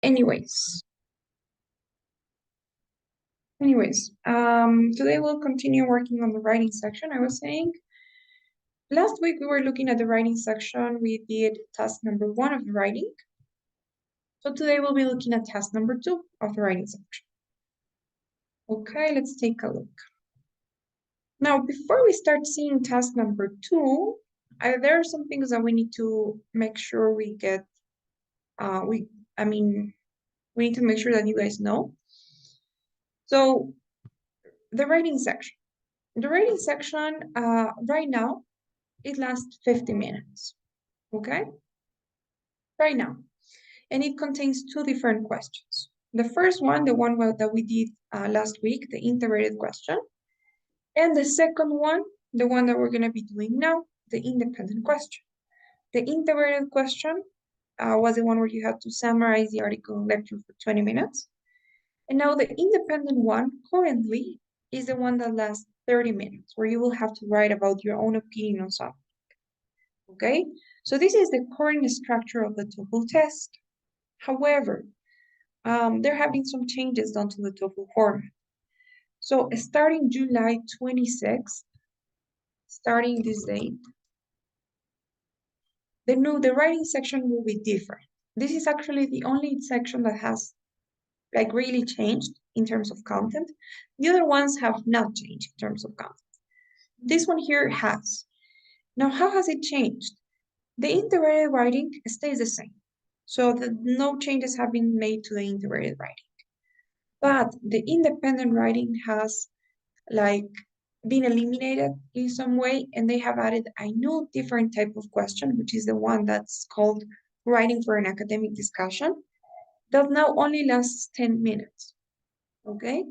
Anyways, today we'll continue working on the writing section. I was saying last week we were looking at the writing section. We did task number 1 of the writing. So today we'll be looking at task number 2 of the writing section. Okay, let's take a look. Now, before we start seeing task number 2, there are some things that we need to make sure we get. We need to make sure that you guys know. So, the writing section. The writing section right now, it lasts 50 minutes. Okay? Right now. And it contains 2 different questions. The first one, the one that we did last week, the integrated question. And the second one, the one that we're going to be doing now, the independent question. The integrated question was the one where you had to summarize the article and lecture for 20 minutes. And now the independent one currently is the one that lasts 30 minutes, where you will have to write about your own opinion on something. Okay? So this is the current structure of the TOEFL test. However, there have been some changes done to the TOEFL format. So starting July 26th, starting this date, the writing section will be different. This is actually the only section that has really changed in terms of content. The other ones have not changed in terms of content. This one here has. Now, how has it changed? The integrated writing stays the same. So no changes have been made to the integrated writing. But the independent writing has been eliminated in some way, and they have added a new different type of question, which is the one that's called writing for an academic discussion, that now only lasts 10 minutes. Okay?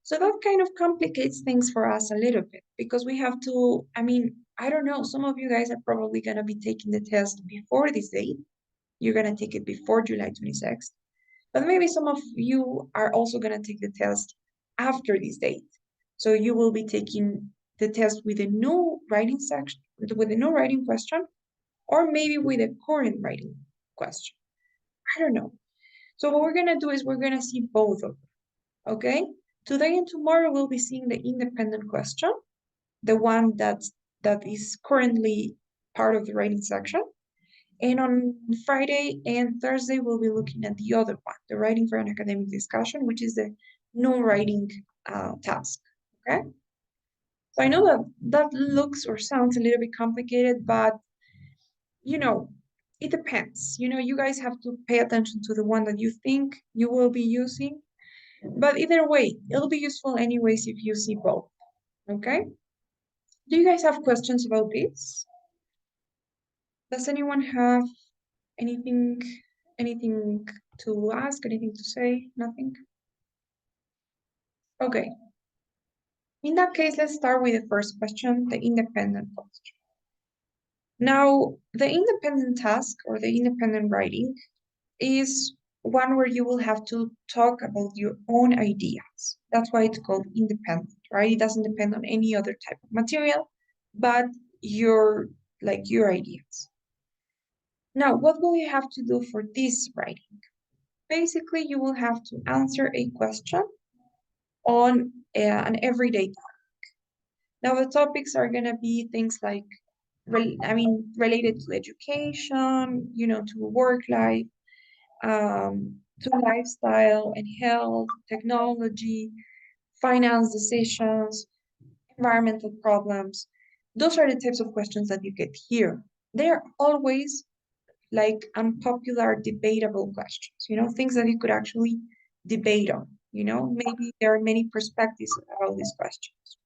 So that kind of complicates things for us a little bit because we have to, I don't know, some of you guys are probably going to be taking the test before this date. You're going to take it before July 26th. But maybe some of you are also going to take the test after this date. So you will be taking the test with a new writing section, with a new writing question, or maybe with a current writing question. I don't know. So what we're going to do is we're going to see both of them, okay? Today and tomorrow we'll be seeing the independent question, the one that is currently part of the writing section. And on Friday and Thursday, we'll be looking at the other one, the writing for an academic discussion, which is the no writing task, okay? So I know that looks or sounds a little bit complicated, but, it depends. You guys have to pay attention to the one that you think you will be using. But either way, it'll be useful anyways if you see both, okay? Do you guys have questions about this? Does anyone have anything to ask, anything to say? Nothing? Okay. In that case, let's start with the first question, the independent question. Now, the independent task or the independent writing is one where you will have to talk about your own ideas. That's why it's called independent, right? It doesn't depend on any other type of material, but your ideas. Now, what will you have to do for this writing? Basically, you will have to answer a question on an everyday topic. Now, the topics are going to be things like, related to education, to work life, to lifestyle and health, technology, finance decisions, environmental problems. Those are the types of questions that you get here. They're always unpopular, debatable questions, things that you could actually debate on, maybe there are many perspectives about these questions.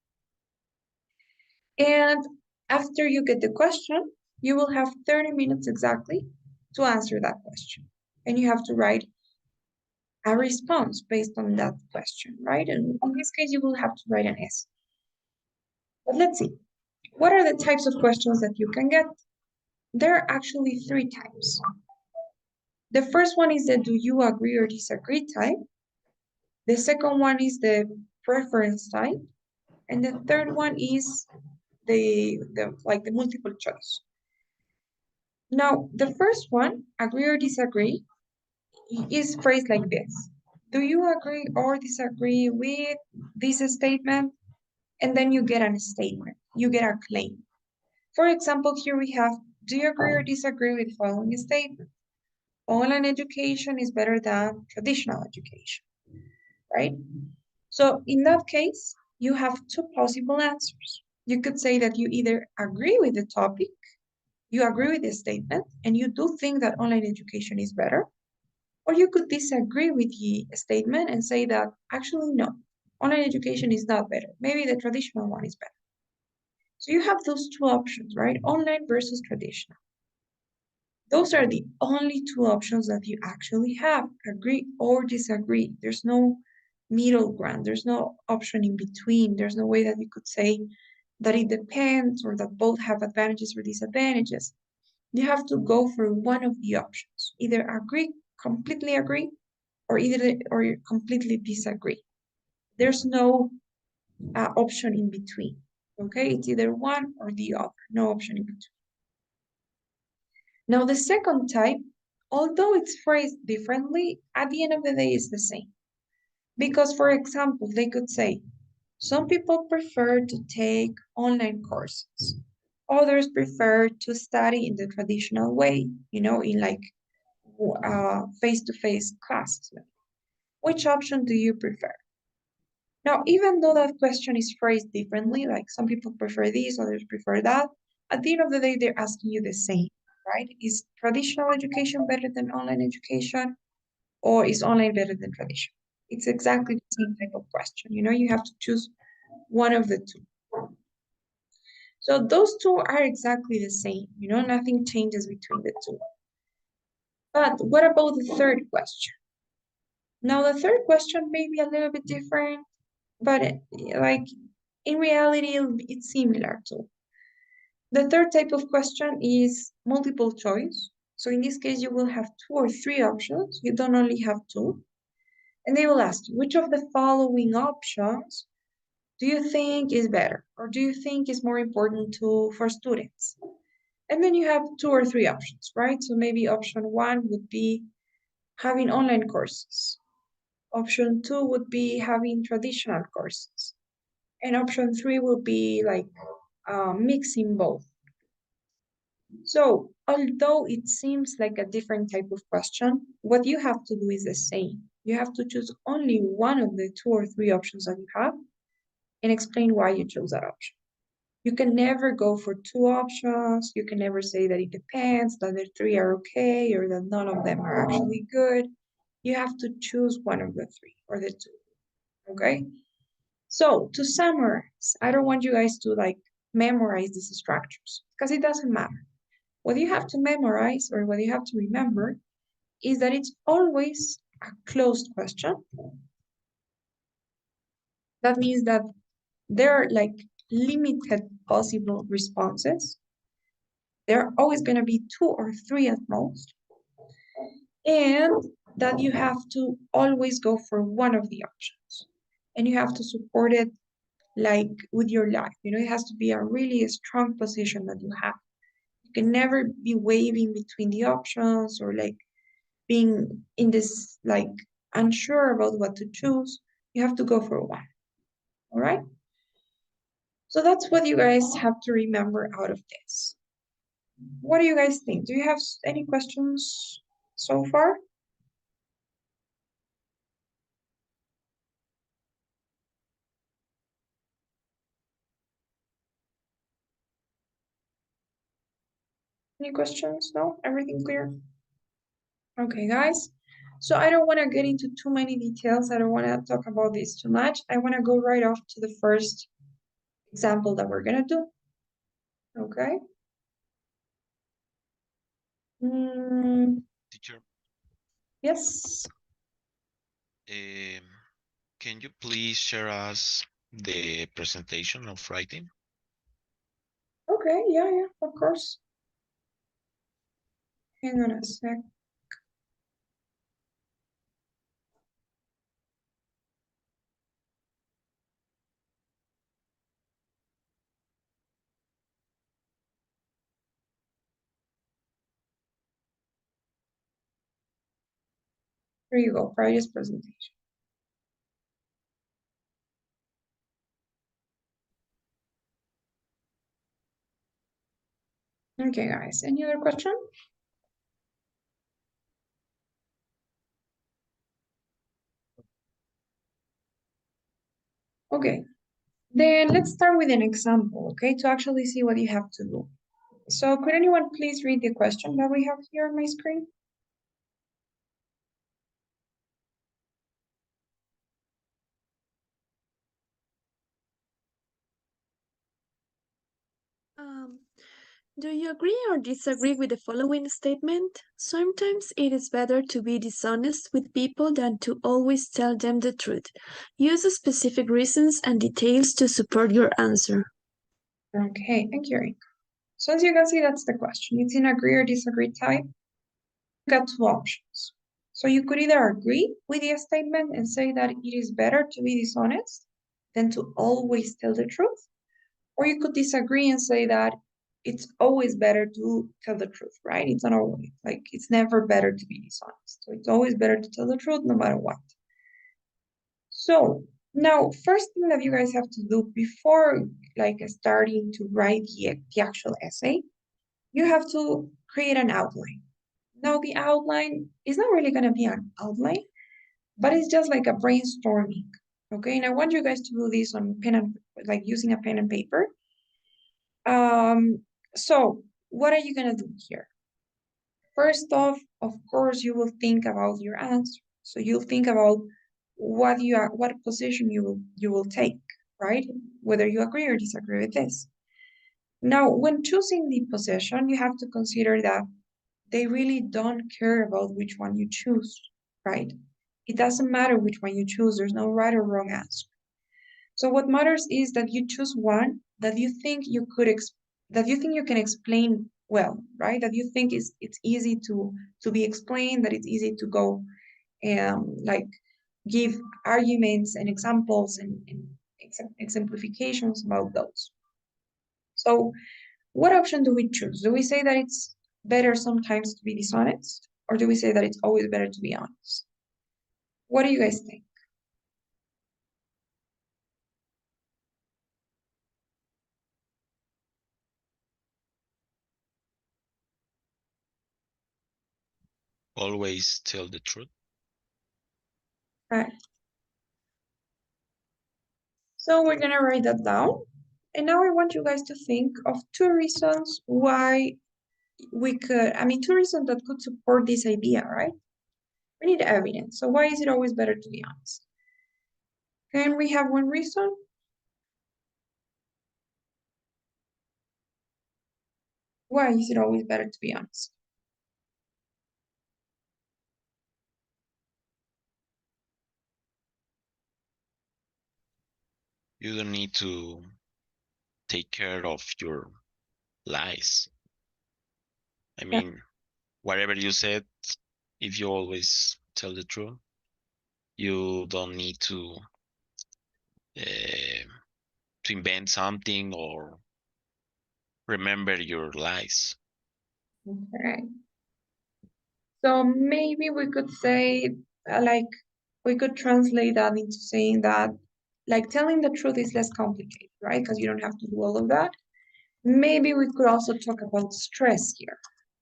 And after you get the question, you will have 30 minutes exactly to answer that question. And you have to write a response based on that question, right? And in this case, you will have to write an essay. But let's see, what are the types of questions that you can get? There are actually 3 types. The first one is the do you agree or disagree type. The second one is the preference type. And the third one is the multiple choice. Now, the first one, agree or disagree, is phrased like this. Do you agree or disagree with this statement? And then you get a statement, you get a claim. For example, here we have, do you agree or disagree with the following statement? Online education is better than traditional education, right? So in that case, you have two possible answers. You could say that you either agree with the topic, you agree with the statement, and you do think that online education is better, or you could disagree with the statement and say that actually no, online education is not better. Maybe the traditional one is better. So you have those two options, right? Online versus traditional. Those are the only two options that you actually have, agree or disagree. There's no middle ground, there's no option in between. There's no way that you could say that it depends or that both have advantages or disadvantages. You have to go for one of the options. Either completely agree, or completely disagree. There's no option in between. Okay, it's either one or the other, no option in between. Now, the second type, although it's phrased differently, at the end of the day, it's the same. Because, for example, they could say, some people prefer to take online courses. Others prefer to study in the traditional way, in like face-to-face classes. Which option do you prefer? Now, even though that question is phrased differently, like some people prefer this, others prefer that, at the end of the day, they're asking you the same, right? Is traditional education better than online education, or is online better than traditional? It's exactly the same type of question. You have to choose one of the two. So those two are exactly the same, nothing changes between the two. But what about the third question? Now, the third question may be a little bit different, but like in reality, it's similar too. The third type of question is multiple choice. So in this case, you will have two or three options. You don't only have two. And they will ask you, which of the following options do you think is better? Or do you think is more important for students? And then you have two or three options, right? So maybe option one would be having online courses. Option two would be having traditional courses. And option three would be like mixing both. So, although it seems like a different type of question, what you have to do is the same. You have to choose only one of the two or three options that you have and explain why you chose that option. You can never go for two options. You can never say that it depends, that the three are okay, or that none of them are actually good. You have to choose one of the three or the two. Okay? So, to summarize, I don't want you guys to like memorize these structures because it doesn't matter. What you have to memorize or what you have to remember is that it's always a closed question. That means that there are like limited possible responses. There are always going to be two or three at most. And that you have to always go for one of the options. And you have to support it like with your life. It has to be a really strong position that you have. You can never be waving between the options or like being in this like unsure about what to choose. You have to go for one. All right. So that's what you guys have to remember out of this. What do you guys think? Do you have any questions so far? Any questions? No? Everything clear? Okay, guys. So I don't want to get into too many details. I don't want to talk about this too much. I want to go right off to the first example that we're going to do. Okay. Mm, Teacher, yes. um, can you please share us the presentation of writing? Okay. Yeah, yeah, of course. Hang on a sec. Here you go, previous presentation. Okay, guys, any other question? Okay, then let's start with an example, okay, to actually see what you have to do. So could anyone please read the question that we have here on my screen? Um, do you agree or disagree with the following statement? Sometimes it is better to be dishonest with people than to always tell them the truth. Use specific reasons and details to support your answer. Okay, thank you, Eric. So as you can see, that's the question. It's in agree or disagree type. You got two options. So you could either agree with the statement and say that it is better to be dishonest than to always tell the truth, or you could disagree and say that it's always better to tell the truth, right? It's not always like it's never better to be dishonest. So it's always better to tell the truth no matter what. So now, first thing that you guys have to do before like starting to write the actual essay, you have to create an outline. Now, the outline is not really going to be an outline, but it's just like a brainstorming. Okay, and I want you guys to do this on pen and like using a pen and paper. So what are you gonna do here? First off, of course, you will think about your answer. So you'll think about what position you will take, right? Whether you agree or disagree with this. Now, when choosing the position, you have to consider that they really don't care about which one you choose, right? It doesn't matter which one you choose, there's no right or wrong answer. So what matters is that you choose one that you think that you think you can explain well, right? That you think it's easy to be explained, that it's easy to go like give arguments and examples and exemplifications about those. So what option do we choose? Do we say that it's better sometimes to be dishonest, or do we say that it's always better to be honest? What do you guys think? Always tell the truth. Right. So we're gonna write that down. And now I want you guys to think of two reasons why two reasons that could support this idea, right? We need evidence. So why is it always better to be honest? Can we have one reason? Why is it always better to be honest? You don't need to take care of your lies. I Yeah. mean, whatever you said, if you always tell the truth, you don't need to invent something or remember your lies. Okay. So maybe we could say, like, we could translate that into saying that, like, telling the truth is less complicated, right? Because you don't have to do all of that. Maybe we could also talk about stress here,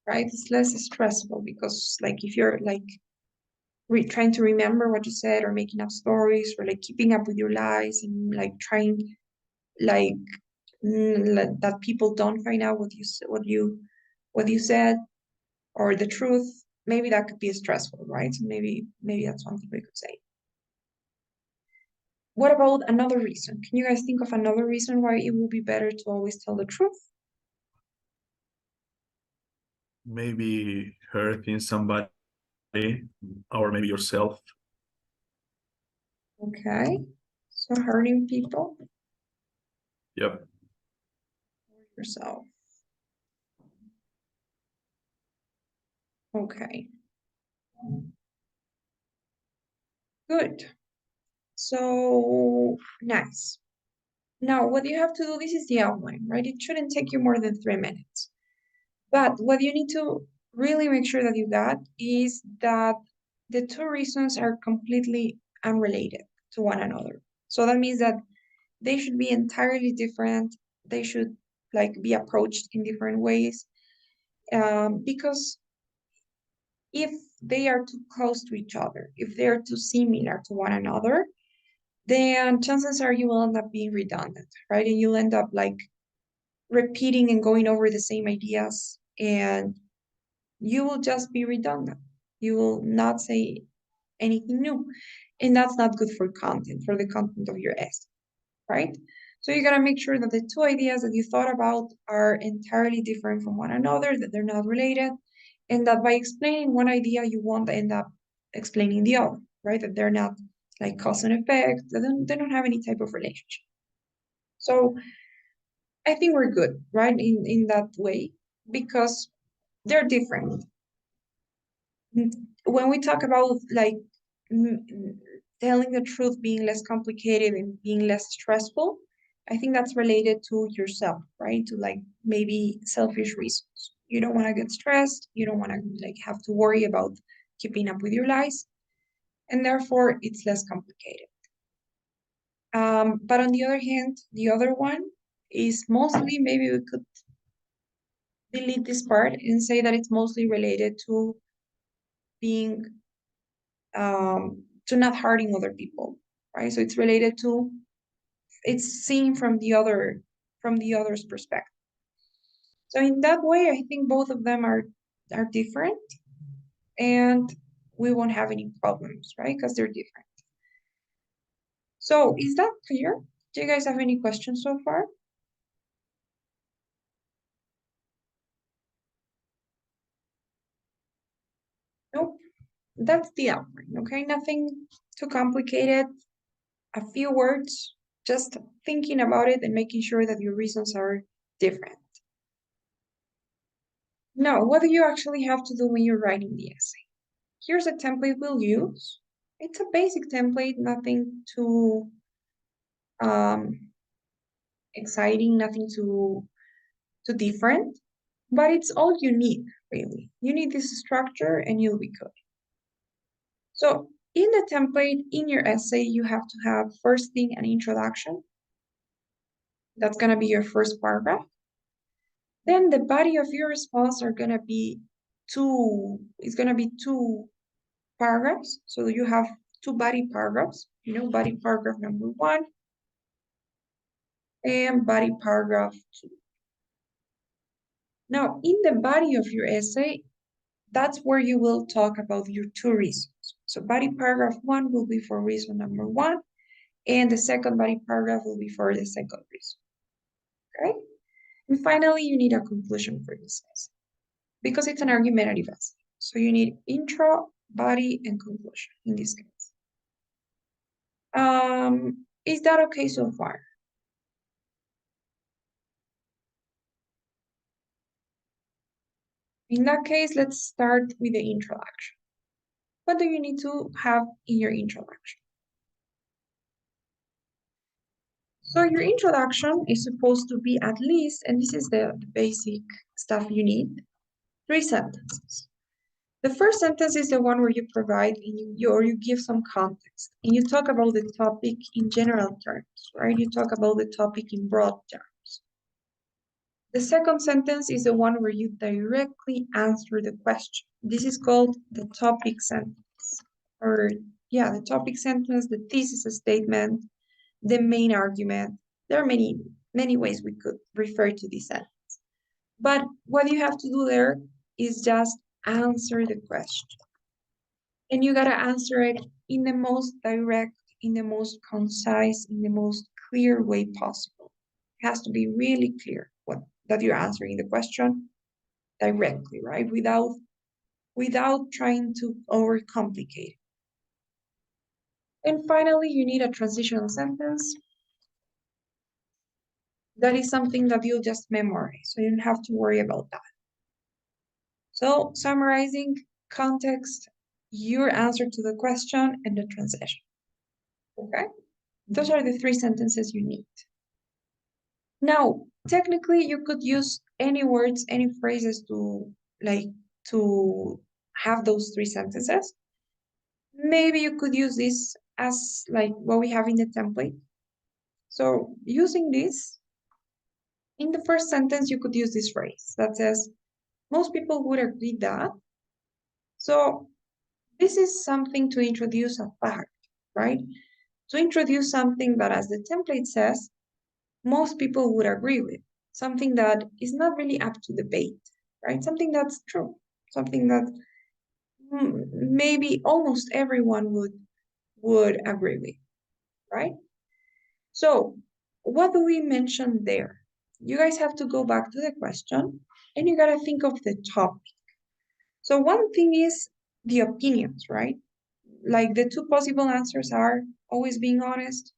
right? It's less stressful because, like, if you're like trying to remember what you said or making up stories or like keeping up with your lies and like trying like that people don't find out what you said or the truth, maybe that could be stressful, right? So maybe that's something we could say. What about another reason? Can you guys think of another reason why it will be better to always tell the truth? Maybe hurting somebody or maybe yourself. Okay, so hurting people, Yep. yourself. Okay, good. So nice. Now, what you have to do, this is the outline, right? It shouldn't take you more than 3 minutes. But what you need to really make sure that you got is that the two reasons are completely unrelated to one another. So that means that they should be entirely different. They should like be approached in different ways. Because if they are too close to each other, if they're too similar to one another, then chances are you will end up being redundant, right? And you'll end up like repeating and going over the same ideas, and you will just be redundant. You will not say anything new. And that's not good for content, for the content of your essay, right? So you gotta make sure that the two ideas that you thought about are entirely different from one another, that they're not related, and that by explaining one idea, you won't end up explaining the other, right? That they're not like cause and effect, they don't have any type of relationship. So I think we're good, right? In that way, because they're different. When we talk about like telling the truth being less complicated and being less stressful, I think that's related to yourself, right? To like maybe selfish reasons. You don't want to get stressed, you don't want to like have to worry about keeping up with your lies, and therefore it's less complicated. But on the other hand, the other one is mostly, maybe we could delete this part and say that it's mostly related to being to not hurting other people, right? So it's related to, it's seen from the other's perspective. So in that way, I think both of them are different, and we won't have any problems, right? Because they're different. So is that clear? Do you guys have any questions so far? Nope. That's the outline, okay? Nothing too complicated. A few words, just thinking about it and making sure that your reasons are different. Now, what do you actually have to do when you're writing the essay? Here's a template we'll use. It's a basic template, nothing too exciting, nothing too different, but it's all you need, really. You need this structure and you'll be good. So in the template, in your essay, you have to have first thing an introduction. That's gonna be your first paragraph. Then the body of your response are gonna be two paragraphs. So you have two body paragraphs, body paragraph number 1 and body paragraph 2. Now, in the body of your essay, that's where you will talk about your two reasons. So body paragraph 1 will be for reason number 1, and the second body paragraph will be for the second reason. Okay? And finally, you need a conclusion for this essay because it's an argumentative essay. So you need intro, body, and conclusion in this case. Is that okay so far? In that case, let's start with the introduction. What do you need to have in your introduction? So your introduction is supposed to be at least, and this is the basic stuff you need, 3 sentences. The first sentence is the one where you provide or you give some context and you talk about the topic in general terms, right? You talk about the topic in broad terms. The second sentence is the one where you directly answer the question. This is called the topic sentence, or the topic sentence, the thesis statement, the main argument. There are many ways we could refer to this sentence. But what you have to do there is just answer the question. And you gotta answer it in the most direct, in the most concise, in the most clear way possible. It has to be really clear that you're answering the question directly, right? Without trying to overcomplicate it. And finally, you need a transitional sentence. That is something that you'll just memorize, so you don't have to worry about that. So summarizing, context, your answer to the question, and the transition. Okay? Those are the 3 sentences you need. Now, technically, you could use any words, any phrases to have those 3 sentences. maybe you could use this as like what we have in the template. So using this, in the first sentence, you could use this phrase that says, most people would agree that. So this is something to introduce a fact, right? To introduce something that, as the template says, most people would agree with, something that is not really up to debate, right? Something that's true, something that maybe almost everyone would agree with, right? So what do we mention there? You guys have to go back to the question and you gotta think of the topic. So one thing is the opinions, right? Like the two possible answers are always being honest,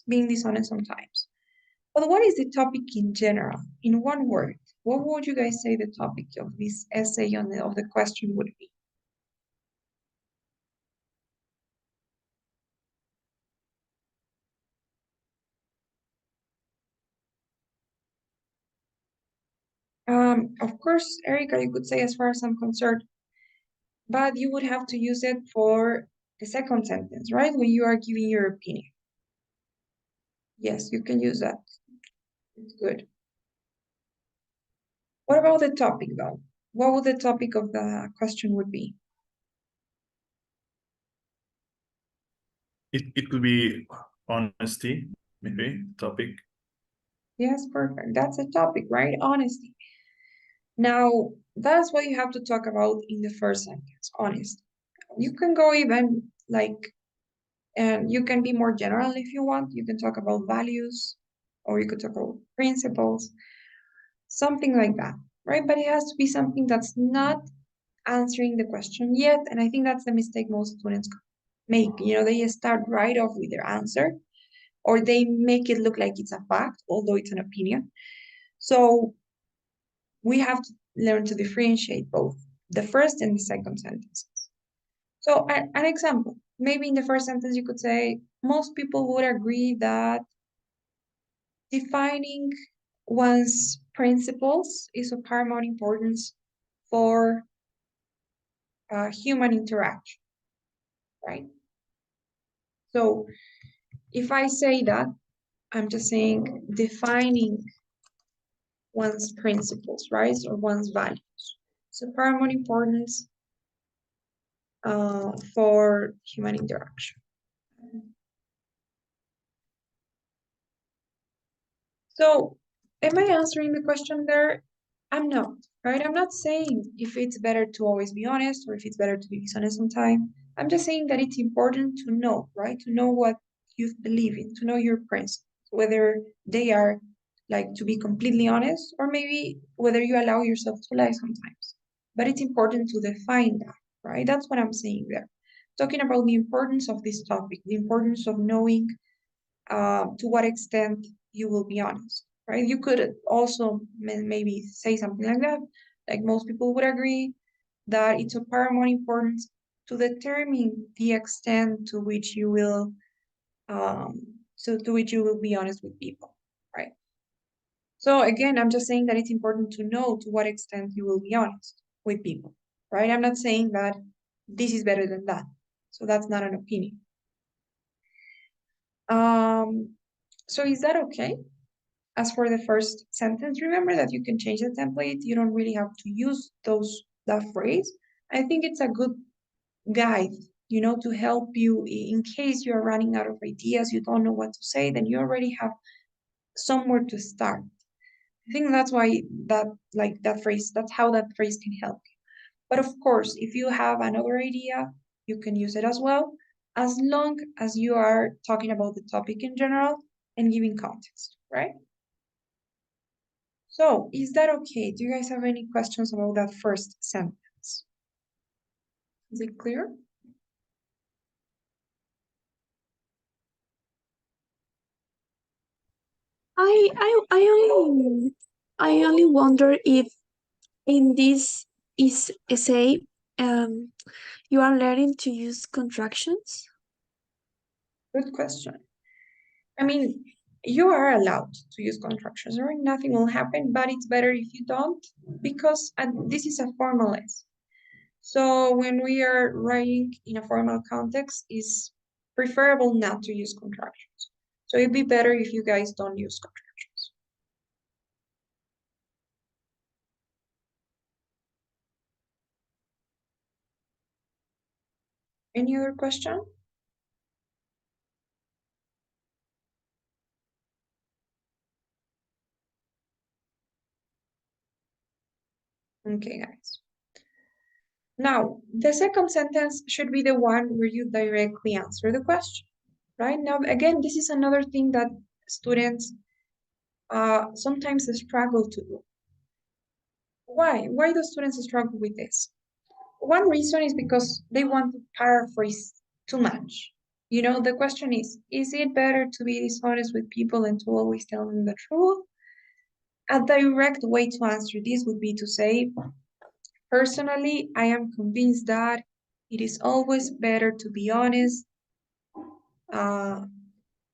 being dishonest sometimes. But what is the topic in general? In one word, what would you guys say the topic of this essay of the question would be? Of course, Erica, you could say as far as I'm concerned, but you would have to use it for the second sentence, right? When you are giving your opinion. Yes, you can use that. It's good. What about the topic though? What would the topic of the question would be? It could be honesty, maybe topic. Yes, perfect. That's a topic, right? Honesty. Now, that's what you have to talk about in the first sentence, honest. You can go even like, and you can be more general if you want. You can talk about values, or you could talk about principles, something like that, right? But it has to be something that's not answering the question yet. And I think that's the mistake most students make. You know, they start right off with their answer, or they make it look like it's a fact, although it's an opinion. So we have to learn to differentiate both the first and the second sentences. So an example, maybe in the first sentence you could say, most people would agree that defining one's principles is of paramount importance for human interaction, right? So if I say that, I'm just saying defining one's principles, right? Or one's values. So paramount importance for human interaction. So am I answering the question there? I'm not, right? I'm not saying if it's better to always be honest or if it's better to be dishonest sometimes. I'm just saying that it's important to know, right? To know what you believe in, to know your principles, whether they are like to be completely honest or maybe whether you allow yourself to lie sometimes. But it's important to define that, right? That's what I'm saying there. Talking about the importance of this topic, the importance of knowing to what extent you will be honest, right? You could also maybe say something like that, like most people would agree that it's of paramount importance to determine the extent to which you will, to which you will be honest with people, right? So again, I'm just saying that it's important to know to what extent you will be honest with people, right? I'm not saying that this is better than that. So that's not an opinion. So is that okay? As for the first sentence, remember that you can change the template. You don't really have to use that phrase. I think it's a good guide, you know, to help you in case you're running out of ideas, you don't know what to say, then you already have somewhere to start. I think that's why that phrase, that's how that phrase can help you. But of course, if you have another idea, you can use it as well, as long as you are talking about the topic in general and giving context, right? So, is that okay? Do you guys have any questions about that first sentence? Is it clear? I only wonder if in this is essay you are learning to use contractions. Good question. I mean, you are allowed to use contractions, right? Nothing will happen, but it's better if you don't, because this is a formal essay. So when we are writing in a formal context, it's preferable not to use contractions. So it'd be better if you guys don't use contractions. Any other question? Okay, guys. Now, the second sentence should be the one where you directly answer the question, right? Now, again, this is another thing that students sometimes struggle to do. Why? Why do students struggle with this? One reason is because they want to paraphrase too much. You know, the question is it better to be dishonest with people and to always tell them the truth? A direct way to answer this would be to say, personally, I am convinced that it is always better to be honest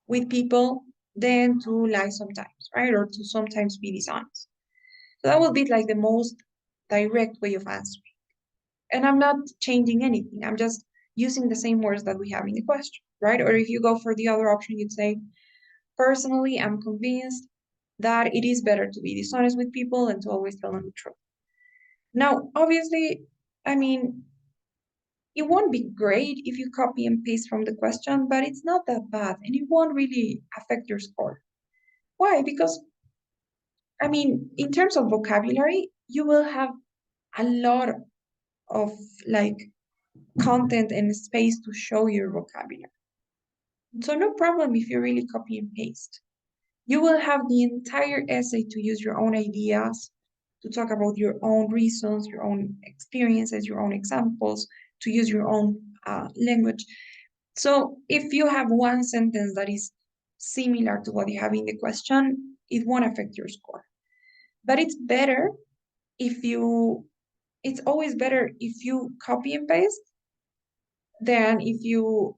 with people than to lie sometimes, right? Or to sometimes be dishonest. So that would be like the most direct way of answering. And I'm not changing anything. I'm just using the same words that we have in the question, right? Or if you go for the other option, you'd say, personally, I'm convinced that it is better to be dishonest with people and to always tell them the truth. Now, obviously, I mean, it won't be great if you copy and paste from the question, but it's not that bad and it won't really affect your score. Why? Because, I mean, in terms of vocabulary, you will have a lot of like content and space to show your vocabulary. So no problem if you really copy and paste. You will have the entire essay to use your own ideas, to talk about your own reasons, your own experiences, your own examples, to use your own language. So if you have one sentence that is similar to what you have in the question, it won't affect your score. But it's always better if you copy and paste than if you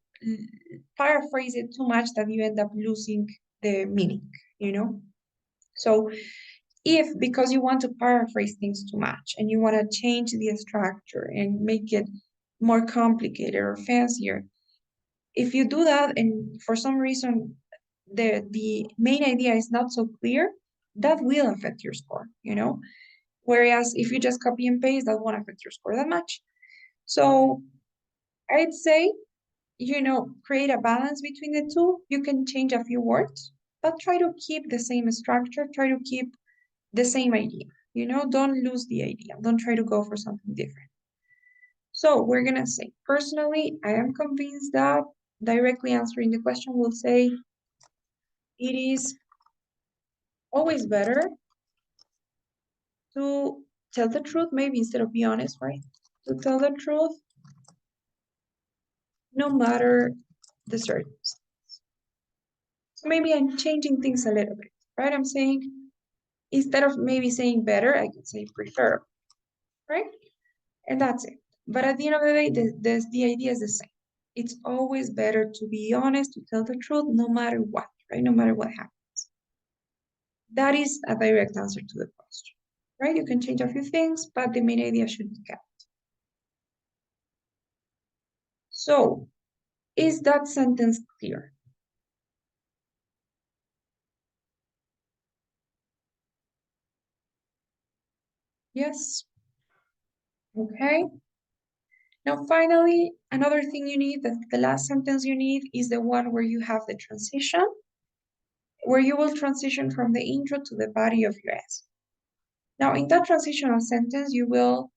paraphrase it too much that you end up losing the meaning, you know? So if because you want to paraphrase things too much and you want to change the structure and make it more complicated or fancier, if you do that and for some reason the main idea is not so clear, that will affect your score, you know? Whereas if you just copy and paste, that won't affect your score that much. So I'd say, you know, create a balance between the two. You can change a few words, but try to keep the same structure, try to keep the same idea. You know, don't lose the idea. Don't try to go for something different. So we're gonna say, personally, I am convinced that directly answering the question will say, it is always better to tell the truth, maybe instead of be honest, right? To tell the truth, no matter the circumstance. So maybe I'm changing things a little bit, right? I'm saying, instead of maybe saying better, I can say prefer, right? And that's it. But at the end of the day, the idea is the same. It's always better to be honest, to tell the truth, no matter what, right? No matter what happens. That is a direct answer to the question, right? You can change a few things, but the main idea should be kept. So, is that sentence clear? Yes. Okay. Now, finally, another thing you need, the last sentence you need is the one where you have the transition, where you will transition from the intro to the body of your essay. Now, in that transitional sentence, you will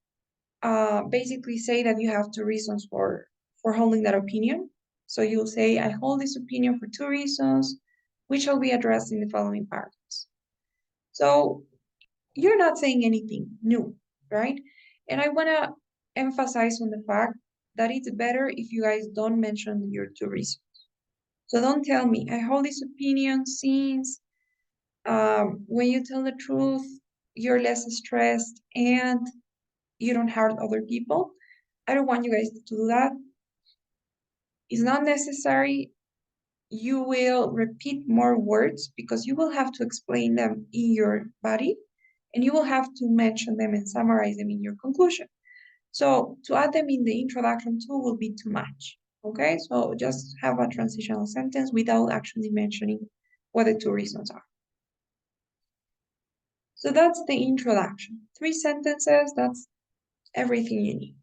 basically say that you have two reasons for holding that opinion. So you'll say, I hold this opinion for two reasons, which shall be addressed in the following paragraphs. So you're not saying anything new, right? And I want to emphasize on the fact that it's better if you guys don't mention your two reasons. So don't tell me, I hold this opinion since when you tell the truth, you're less stressed and you don't hurt other people. I don't want you guys to do that. It's not necessary. You will repeat more words because you will have to explain them in your body and you will have to mention them and summarize them in your conclusion. So to add them in the introduction too will be too much. Okay, so just have a transitional sentence without actually mentioning what the two reasons are. So that's the introduction. 3 sentences, that's everything you need.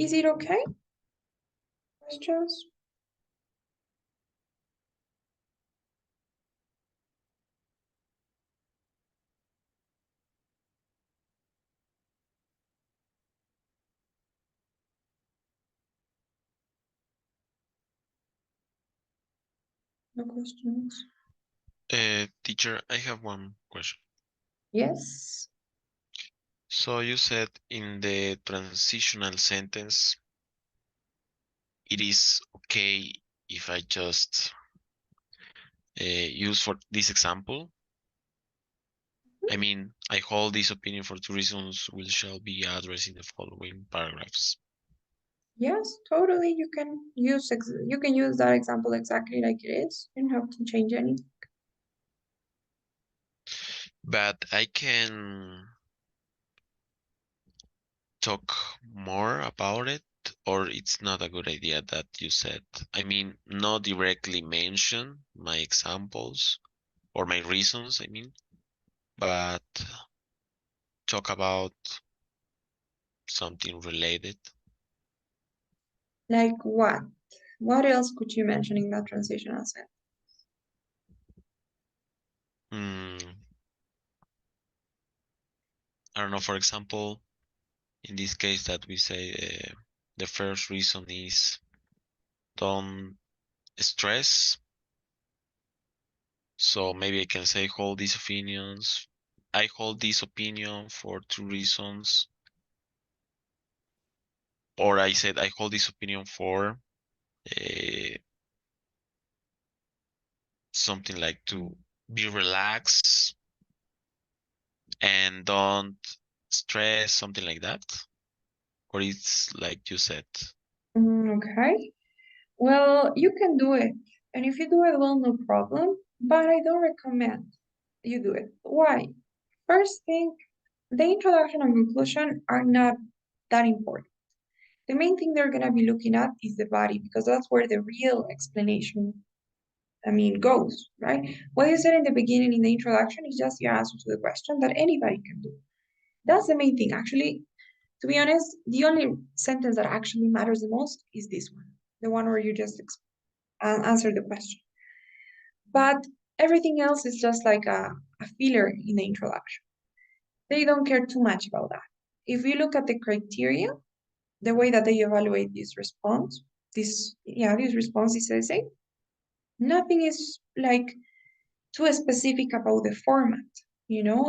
Is it okay? Questions? No questions? Teacher, I have one question. Yes. So you said in the transitional sentence, it is okay if I just use for this example. I mean, I hold this opinion for 2 reasons which shall be addressed in the following paragraphs. Yes, totally. You can use that example exactly like it is. You don't have to change anything. But I can talk more about it, or it's not a good idea that you said. I mean, not directly mention my examples or my reasons, I mean, but talk about something related. Like what? What else could you mention in that transitional sentence? I don't know, for example, in this case that we say the first reason is don't stress. So maybe I can say hold these opinions. I hold this opinion for 2 reasons. Or I said I hold this opinion for something like to be relaxed and don't stress, something like that. Or it's like you said. Okay. Well, you can do it. And if you do it well, no problem. But I don't recommend you do it. Why? First thing, the introduction and conclusion are not that important. The main thing they're going to be looking at is the body because that's where the real explanation, goes, right? What you said in the beginning in the introduction is just your answer to the question that anybody can do. That's the main thing. Actually, to be honest, the only sentence that actually matters the most is this one, the one where you just answer the question. But everything else is just like a filler in the introduction. They don't care too much about that. If you look at the criteria, the way that they evaluate this response, this response is essay, nothing is like too specific about the format,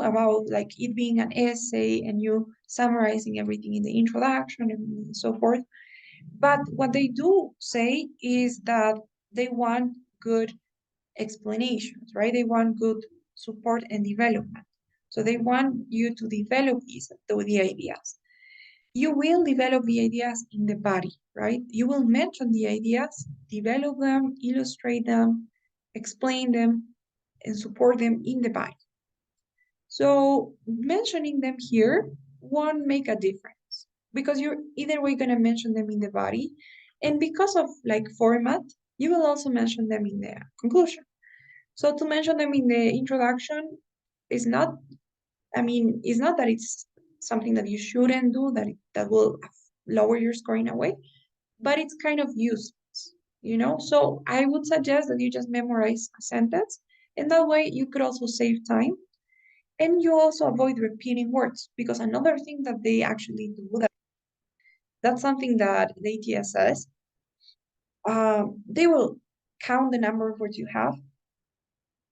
about like it being an essay and you summarizing everything in the introduction and so forth. But what they do say is that they want good explanations, right? They want good support and development. So they want you to develop the ideas. You will develop the ideas in the body, right? You will mention the ideas, develop them, illustrate them, explain them, and support them in the body. So mentioning them here won't make a difference because you're either way gonna mention them in the body, and because of like format, you will also mention them in the conclusion. So to mention them in the introduction is not, it's not that it's something that you shouldn't do, that will lower your score in a way, but it's kind of useless, So I would suggest that you just memorize a sentence, and that way you could also save time, and you also avoid repeating words, because another thing that they actually do, that's something that the ATS says, they will count the number of words you have,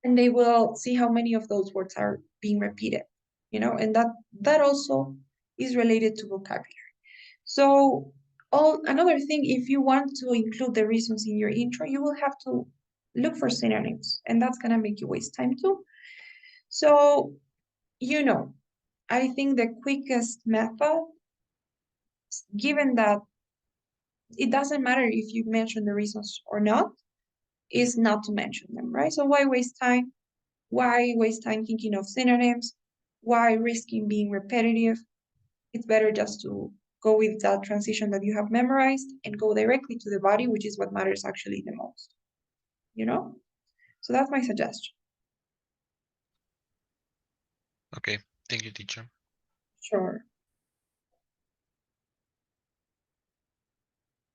and they will see how many of those words are being repeated, and that also is related to vocabulary. So another thing, if you want to include the reasons in your intro, you will have to look for synonyms, and that's gonna make you waste time too. So, I think the quickest method, given that it doesn't matter if you mention the reasons or not, is not to mention them, right? So why waste time? Why waste time thinking of synonyms? Why risking being repetitive? it's better just to go with that transition that you have memorized and go directly to the body, which is what matters actually the most, you know? So that's my suggestion. Okay, thank you, teacher. Sure.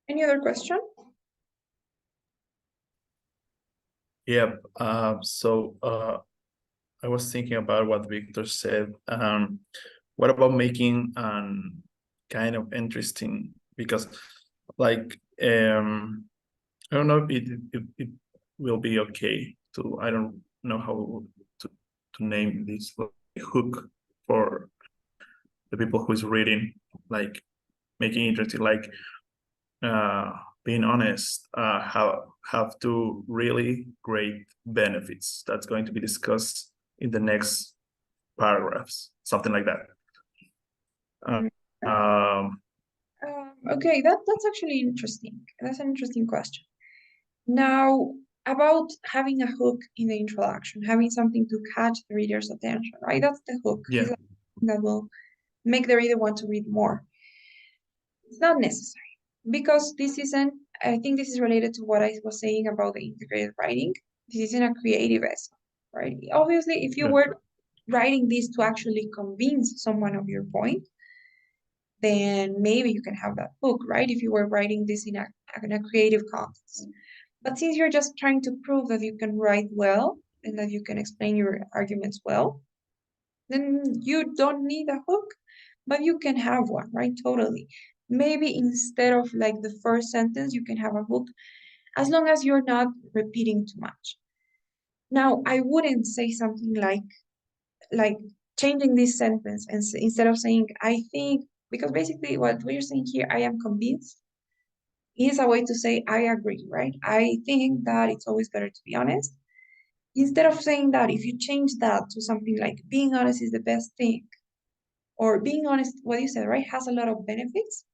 Any other question? Yep. I was thinking about what Victor said. What about making kind of interesting? Because, like, I don't know if it will be okay to. I don't know how to name this, like, hook for the people who is reading, like making interesting, like being honest, have two really great benefits that's going to be discussed in the next paragraphs, something like that. Mm. Um, Okay, that's actually interesting. That's an interesting question. Now, about having a hook in the introduction, having something to catch the reader's attention, right? That's the hook. yeah, Is that will make the reader want to read more. It's not necessary because this isn't, I think this is related to what I was saying about the integrated writing. This isn't a creative essay, right? Obviously, if you yeah, were writing this to actually convince someone of your point, then maybe you can have that hook, right? If you were writing this in a creative context. But since you're just trying to prove that you can write well and that you can explain your arguments well, then you don't need a hook, but you can have one, right? Totally. Maybe instead of like the first sentence, you can have a hook as long as you're not repeating too much. Now, I wouldn't say something like changing this sentence and instead of saying I think, because basically what we're saying here, I am convinced, is a way to say I agree, right? I think that it's always better to be honest. Instead of saying that, if you change that to something like being honest is the best thing, or being honest, what you said, right, has a lot of benefits.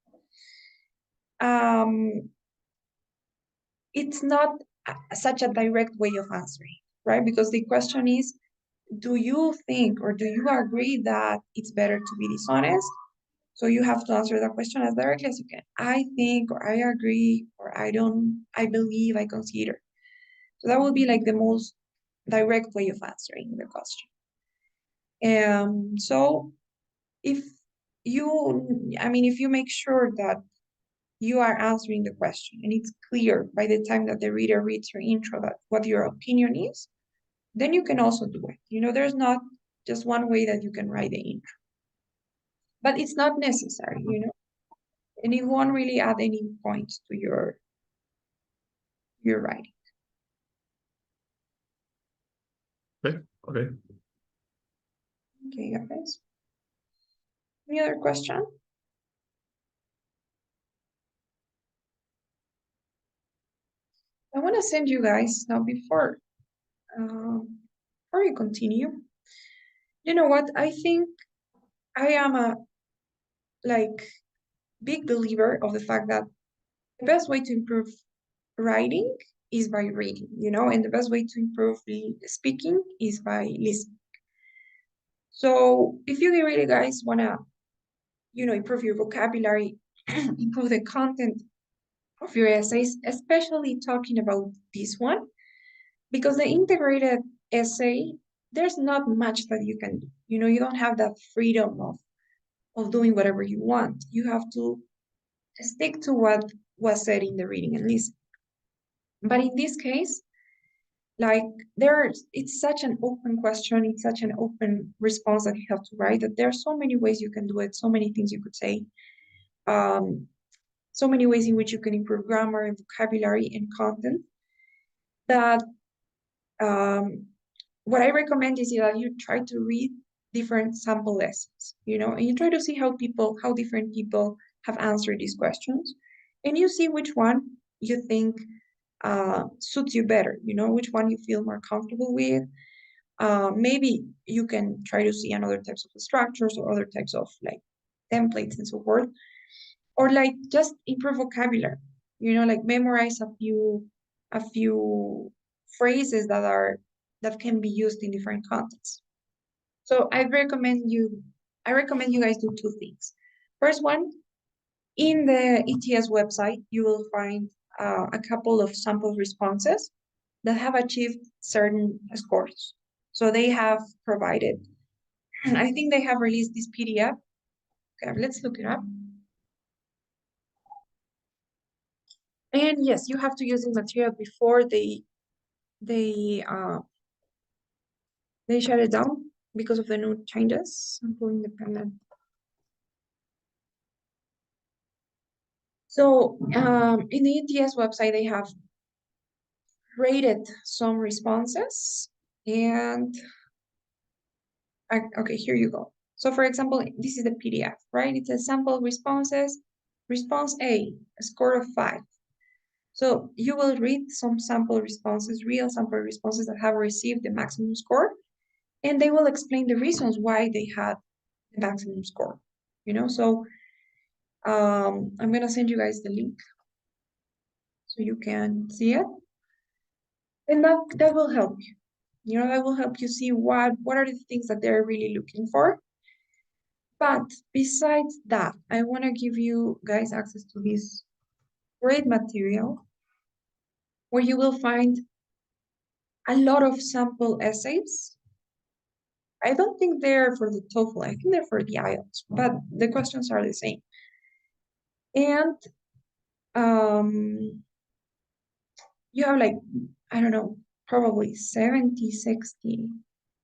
It's not such a direct way of answering, right? Because the question is, do you think or do you agree that it's better to be dishonest? So you have to answer that question as directly as you can. I think, or I agree, or I don't, I believe, I consider. So that would be like the most direct way of answering the question. So if if you make sure that you are answering the question and it's clear by the time that the reader reads your intro that what your opinion is, then you can also do it. There's not just one way that you can write the intro, but it's not necessary, and it won't really add any points to your writing. okay, okay. Okay, guys. Any other question? I want to send you guys now before you continue. You know what? I think I am a like big believer of the fact that the best way to improve writing is by reading, and the best way to improve speaking is by listening. So if you really guys wanna, improve your vocabulary, improve the content of your essays, especially talking about this one, because the integrated essay, there's not much that you can do. You don't have that freedom of doing whatever you want. You have to stick to what was said in the reading and listening. But in this case, like it's such an open question, it's such an open response that you have to write that there are so many ways you can do it, so many things you could say, so many ways in which you can improve grammar and vocabulary and content that what I recommend is that you try to read different sample lessons, and you try to see how different people have answered these questions, and you see which one you think suits you better, which one you feel more comfortable with. Maybe you can try to see another types of structures or other types of like templates and so forth, or like just improve vocabulary, like memorize a few phrases that can be used in different contexts. So I recommend you guys do two things. First one, in the ETS website, you will find a couple of sample responses that have achieved certain scores. So they have provided, and I think they have released this PDF. Okay, let's look it up. And yes, you have to use this material before they shut it down because of the new changes. Sample independent. So in the ETS website, they have rated some responses, and okay, here you go. So for example, this is the PDF, right? It says sample responses, response A, a score of 5. So you will read some sample responses, real sample responses that have received the maximum score, and they will explain the reasons why they had the maximum score, So I'm gonna send you guys the link so you can see it. And that will help you. That will help you see what are the things that they're really looking for. But besides that, I want to give you guys access to this great material where you will find a lot of sample essays. I don't think they're for the TOEFL, I think they're for the IELTS, but the questions are the same. And you have like, I don't know, probably 70, 60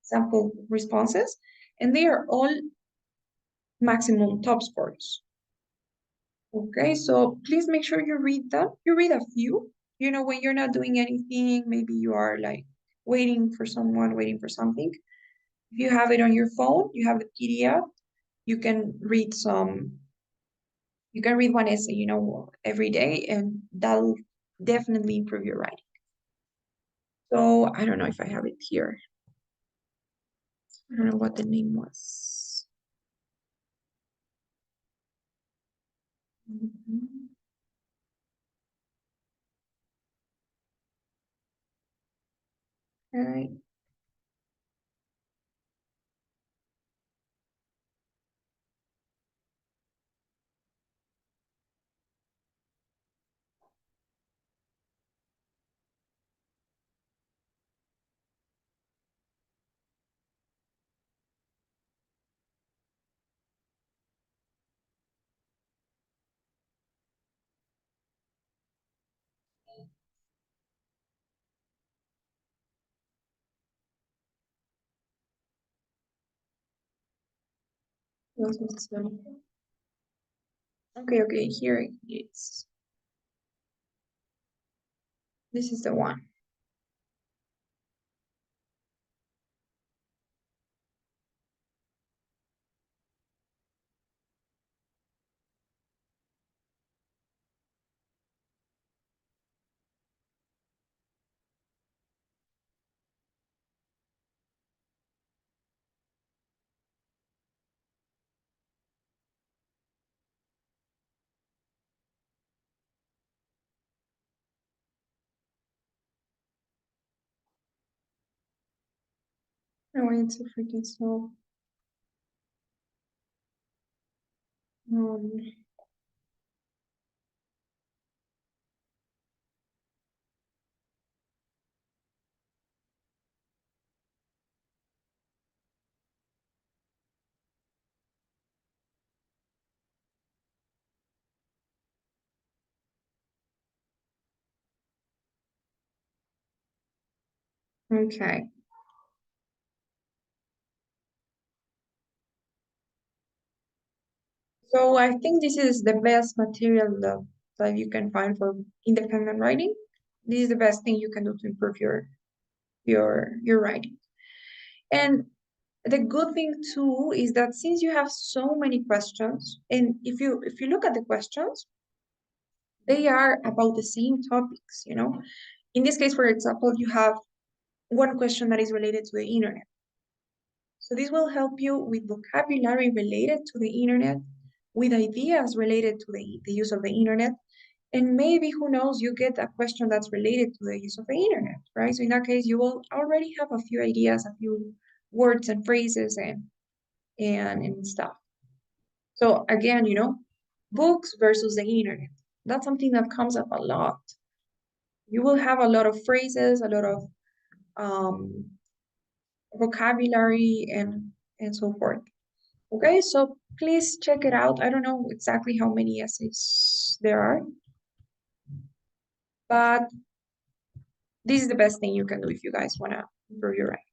sample responses, and they are all maximum top scores. Okay, so please make sure you read them. You read a few, when you're not doing anything, maybe you are like waiting for someone, waiting for something. If you have it on your phone, you have the PDF, you can read one essay, every day, and that'll definitely improve your writing. So I don't know if I have it here. I don't know what the name was. All right. Okay, here it is. This is the one. Oh, it's so freaking slow. Okay. So I think this is the best material that you can find for independent writing. This is the best thing you can do to improve your writing. And the good thing too is that since you have so many questions, and if you look at the questions, they are about the same topics, In this case, for example, you have one question that is related to the internet. So this will help you with vocabulary related to the internet, with ideas related to the use of the internet, and maybe, who knows, you get a question that's related to the use of the internet, right? So in that case, you will already have a few ideas, a few words and phrases and stuff. So again, books versus the internet. That's something that comes up a lot. You will have a lot of phrases, a lot of um, vocabulary, and so forth. Okay, so please check it out. I don't know exactly how many essays there are, but this is the best thing you can do if you guys want to improve your writing.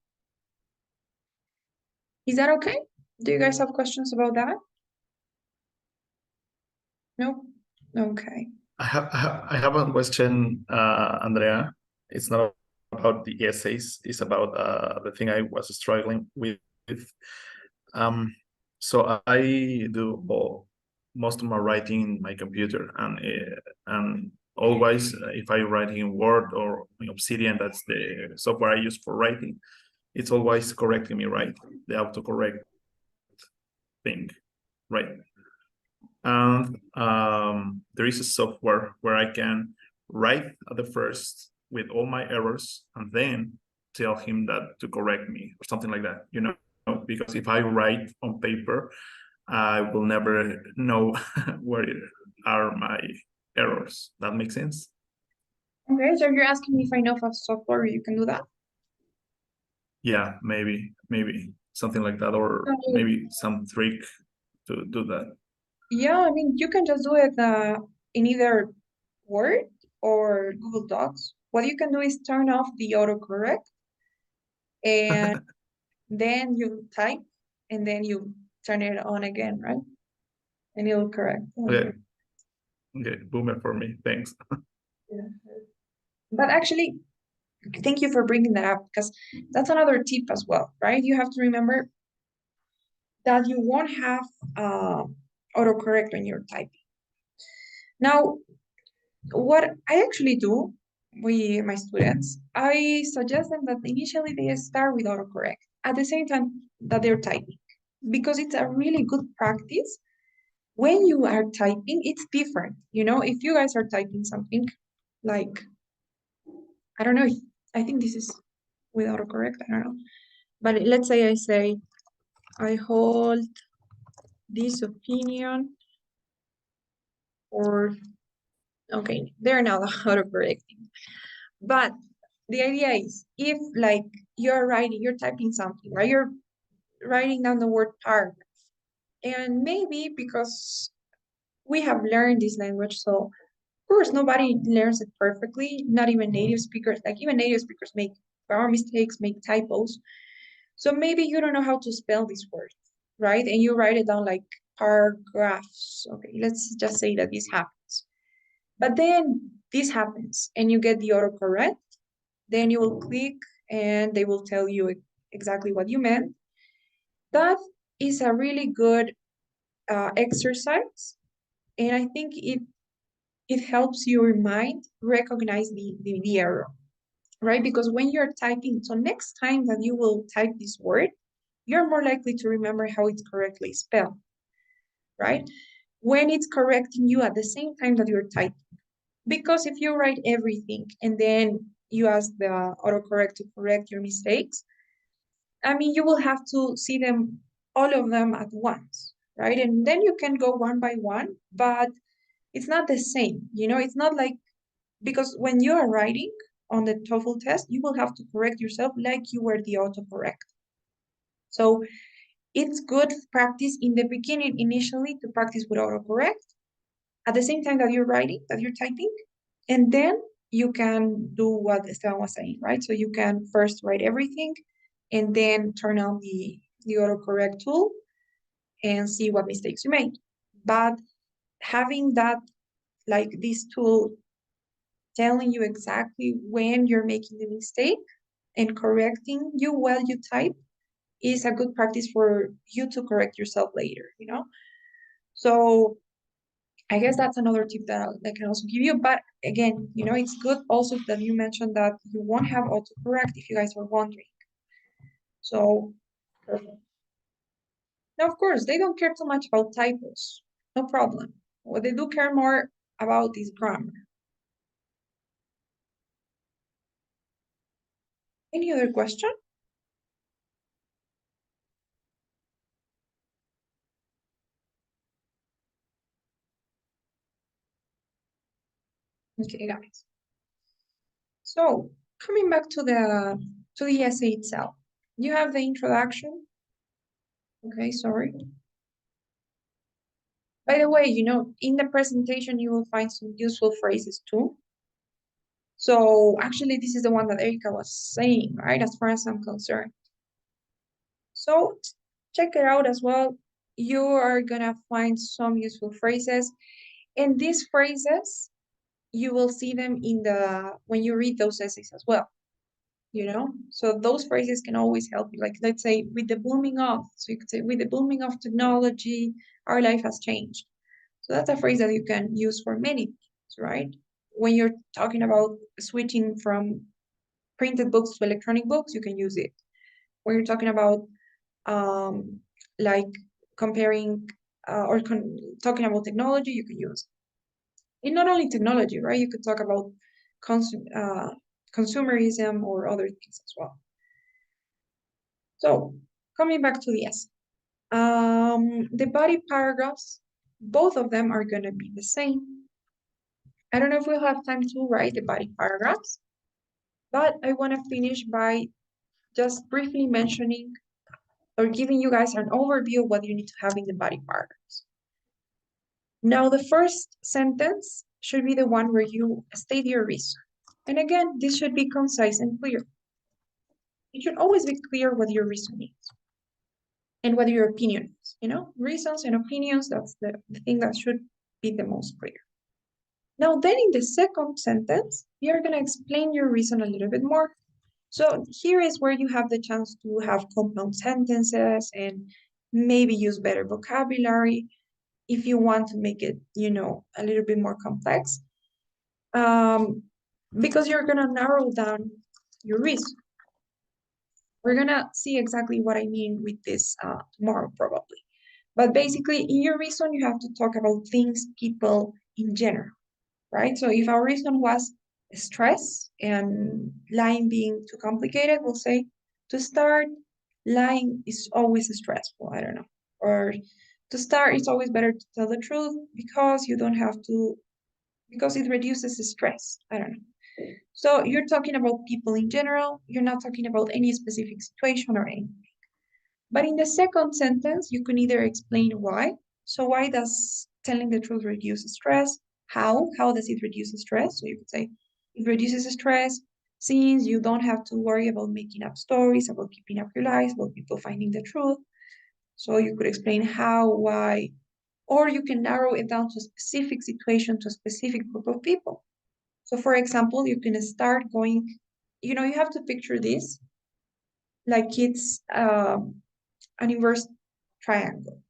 Is that okay? Do you guys have questions about that? No? Okay. I have a question, Andrea. It's not about the essays. It's about the thing I was struggling with. Um, so I do most of my writing in my computer, and always if I write in Word or in Obsidian, that's the software I use for writing. It's always correcting me, right? The autocorrect thing, right? And there is a software where I can write at the first with all my errors and then tell him that to correct me or something like that, because if I write on paper, I will never know where are my errors. That makes sense? Okay, so you're asking me if I know of a software where you can do that? Yeah, maybe something like that, or maybe some trick to do that. Yeah, I mean, you can just do it in either Word or Google Docs. What you can do is turn off the autocorrect and then you type and then you turn it on again, right? And it'll correct. Okay, boomer for me. Thanks. Yeah. But actually, thank you for bringing that up because that's another tip as well, right? You have to remember that you won't have autocorrect when you're typing. Now, what I actually do with my students, I suggest them that initially they start with autocorrect at the same time that they're typing because it's a really good practice. When you are typing, it's different. If you guys are typing something like, I don't know, I think this is with autocorrect, I don't know. But let's say I say, I hold this opinion, or, okay, they're now autocorrecting. But the idea is if like you're typing something, right? You're writing down the word paragraph. And maybe because we have learned this language, so of course nobody learns it perfectly, not even native speakers, like even native speakers make grammar mistakes, make typos. So maybe you don't know how to spell this word, right? And you write it down like paragraphs. Okay, let's just say that this happens. But then this happens and you get the autocorrect, then you will click and they will tell you exactly what you meant. That is a really good exercise. And I think it helps your mind recognize the error, right? Because when you're typing, so next time that you will type this word, you're more likely to remember how it's correctly spelled, right? When it's correcting you at the same time that you're typing. Because if you write everything and then you ask the autocorrect to correct your mistakes, I mean, you will have to see them, all of them at once, right? And then you can go one by one, but it's not the same. It's not like, because when you are writing on the TOEFL test, you will have to correct yourself like you were the autocorrect. So it's good practice in the beginning, initially, to practice with autocorrect at the same time that you're writing, that you're typing, and then you can do what Esteban was saying, right? So you can first write everything and then turn on the autocorrect tool and see what mistakes you made. But having that, like this tool telling you exactly when you're making the mistake and correcting you while you type is a good practice for you to correct yourself later. So I guess that's another tip that I can also give you. But again, it's good also that you mentioned that you won't have autocorrect if you guys were wondering. So, perfect. Now, of course, they don't care too much about typos. No problem. What they do care more about is grammar. Any other question? Okay, guys. So coming back to the essay itself, you have the introduction. Okay, sorry. By the way, in the presentation you will find some useful phrases too. So actually, this is the one that Erika was saying, right? As far as I'm concerned. So check it out as well. You are gonna find some useful phrases, and these phrases you will see them when you read those essays as well. So those phrases can always help you. Like, let's say, with the booming of, so you could say, with the booming of technology, our life has changed. So that's a phrase that you can use for many things, right? When you're talking about switching from printed books to electronic books, you can use it. When you're talking about like comparing or talking about technology, you can use it. And not only technology, right? You could talk about consumerism or other things as well. So coming back to the essay, the body paragraphs, both of them are going to be the same. I don't know if we'll have time to write the body paragraphs, but I want to finish by just briefly mentioning or giving you guys an overview of what you need to have in the body paragraphs. Now, the first sentence should be the one where you state your reason. And again, this should be concise and clear. It should always be clear what your reason is and what your opinion is. Reasons and opinions, that's the thing that should be the most clear. Now, then in the second sentence, you're going to explain your reason a little bit more. So here is where you have the chance to have compound sentences and maybe use better vocabulary if you want to make it, a little bit more complex. Because you're going to narrow down your reason. We're going to see exactly what I mean with this tomorrow, probably. But basically, in your reason, you have to talk about things, people in general, right? So if our reason was stress and lying being too complicated, we'll say, to start, lying is always stressful. I don't know. Or to start, it's always better to tell the truth because you don't have to, because it reduces the stress. I don't know. So you're talking about people in general. You're not talking about any specific situation or anything. But in the second sentence, you can either explain why. So why does telling the truth reduce stress? How? How does it reduce stress? So you could say it reduces stress since you don't have to worry about making up stories, about keeping up your lies, about people finding the truth. So you could explain how, why, or you can narrow it down to a specific situation, to a specific group of people. So for example, you can start going, you have to picture this like it's an inverse triangle.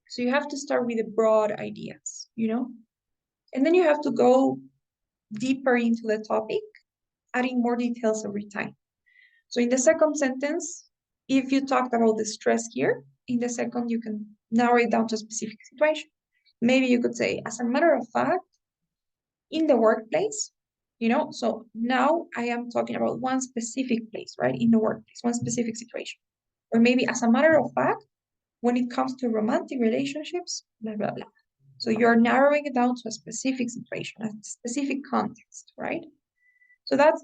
So you have to start with the broad ideas, and then you have to go deeper into the topic, adding more details every time. So in the second sentence, if you talked about the stress here, in the second, you can narrow it down to a specific situation. Maybe you could say, as a matter of fact, in the workplace, so now I am talking about one specific place, right? In the workplace, one specific situation. Or maybe as a matter of fact, when it comes to romantic relationships, blah, blah, blah. So you're narrowing it down to a specific situation, a specific context, right? So that's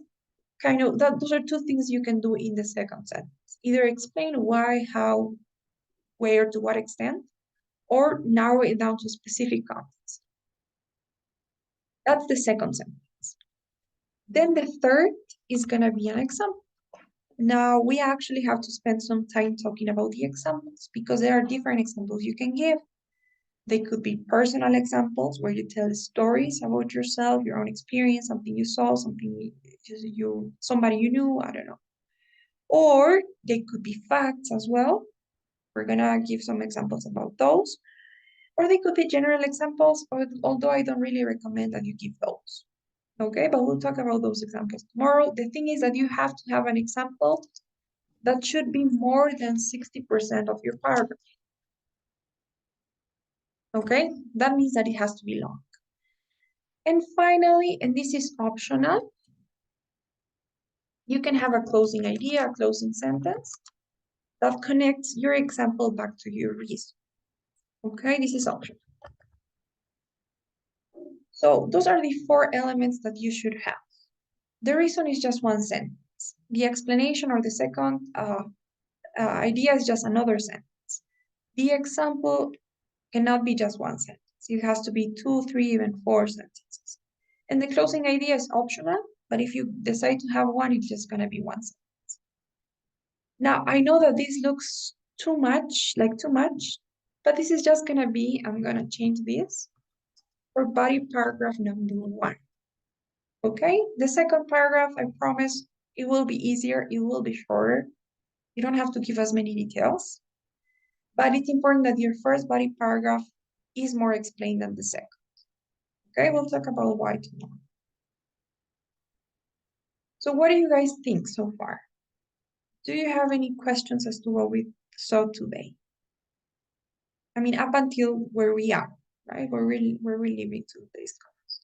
those are two things you can do in the second sentence. Either explain why, how, where, to what extent, or narrow it down to a specific context. That's the second sentence. Then the third is going to be an example. Now, we actually have to spend some time talking about the examples because there are different examples you can give. They could be personal examples where you tell stories about yourself, your own experience, something you saw, something somebody you knew, I don't know. Or they could be facts as well. We're gonna give some examples about those. Or they could be general examples, although I don't really recommend that you give those. Okay, but we'll talk about those examples tomorrow. The thing is that you have to have an example that should be more than 60% of your paragraph. Okay, that means that it has to be long. And finally, and this is optional, you can have a closing idea, a closing sentence that connects your example back to your reason. Okay, this is optional. So those are the 4 elements that you should have. The reason is just one sentence. The explanation or the second idea is just another sentence. The example cannot be just one sentence. It has to be 2, 3, even 4 sentences. And the closing idea is optional, but if you decide to have one, it's just gonna be one sentence. Now, I know that this looks too much, but this is just gonna be, I'm gonna change this for body paragraph number 1. Okay, the second paragraph, I promise it will be easier, it will be shorter. You don't have to give us many details, but it's important that your first body paragraph is more explained than the second. Okay, we'll talk about why tomorrow. So what do you guys think so far? Do you have any questions as to what we saw today? I mean, up until where we are, right? We're leaving today's class.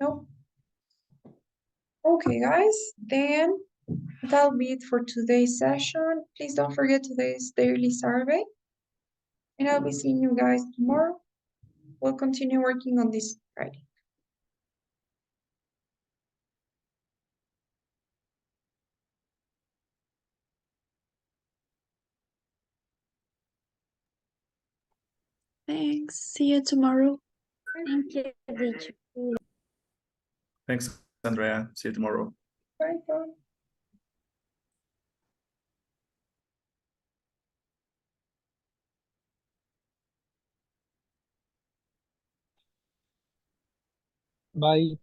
No? Okay, guys, then that'll be it for today's session. Please don't forget today's daily survey. And I'll be seeing you guys tomorrow. We'll continue working on this Friday. Thanks. See you tomorrow. Thank you, teacher. Thanks, Andrea. See you tomorrow. Bye, bye. Bye.